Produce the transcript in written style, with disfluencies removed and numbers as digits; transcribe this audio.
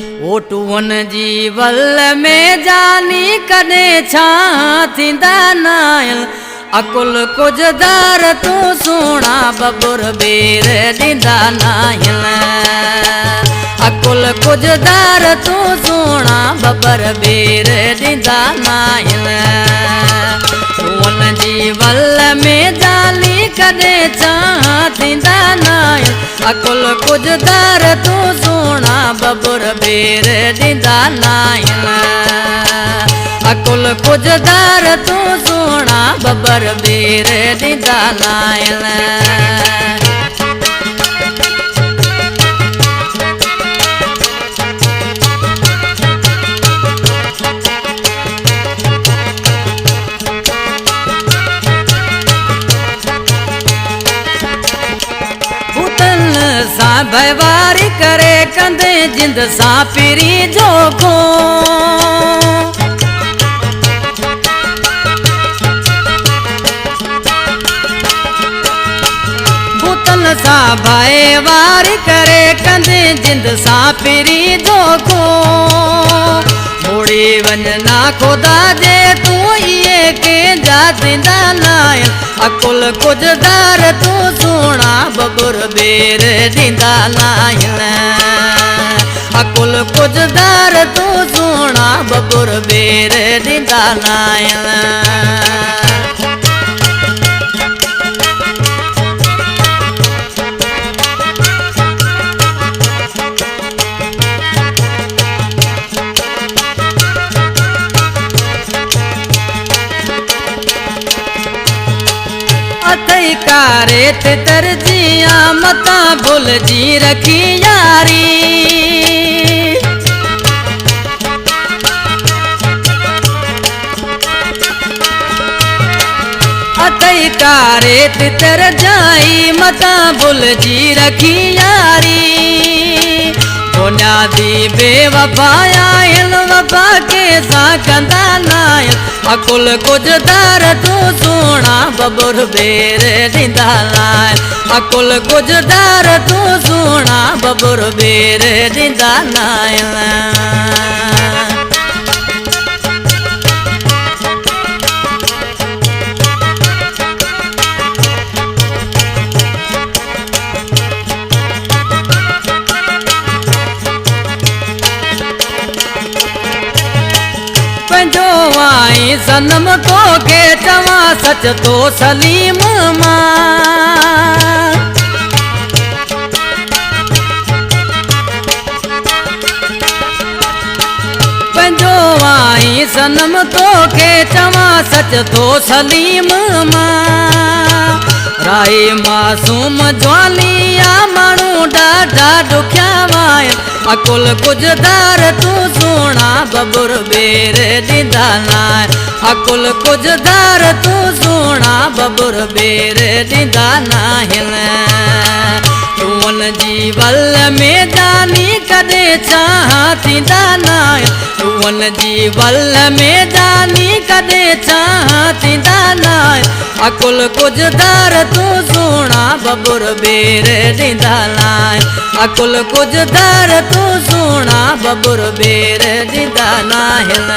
ओटुअन जी वल में जानी कदे छा थींदा नायल अकुल कुछ दार तू सोना बबुर बेर दींदा नायल अकुल कुछ दार तू सोना बबर बेर दींदा नायल ओटुअन जी वल में जानी कदे छा थींदा नायल अकुल कुछ दार तू सोना बबुर बेर दींदा नायल अकुल कुछ दार तू सोना बबर बेर दींदा नायल सा भयवारी करे कंदे जिंद सा पिरी जोखो भूतल सा भयवारी करे कंदे जिंद सा पिरी जोखो मोड़ी वंजना खुदा जे तू ये के जा दींदा नायल अकुल कुछ दार तू सोना बबुर बेर दींदा नायल अकुल कुछ दार तू सोना बबुर बेर दींदा नायल कारे ते तरजिया मता भूल जी रखी यारी अतई कारे ते तर जाई मता भूल जी रखी यारी बुनियादी बेवफाया हिल वफा के सा कंदा नायल अकुल कुछ दार तू सोना बबुर बेर दींदा नायल अकुल कुछ दार तू सोना बबुर बेर दींदा नायल आई सनम तो के चवा सच तो सलीम मां पंजो आई सनम तो के चवा सच तो सलीम मां राई मासूम ज्वालिया मानू डाढा दुखिया वायल अकुल कुछ दार तू सोना बबुर बेर दींदा नायल अकुल कुछ दार तू सोना बबुर बेर दींदा नायल तुअन जी वल में जानी कदे छा थींदा नायल तुअन जी वल में जानी कदे छा थींदा नायल अकुल कुछ दार तू सोना बबुर बेर दींदा नायल अकुल कुछ दार तू सोना बबुर बेर दींदा नायल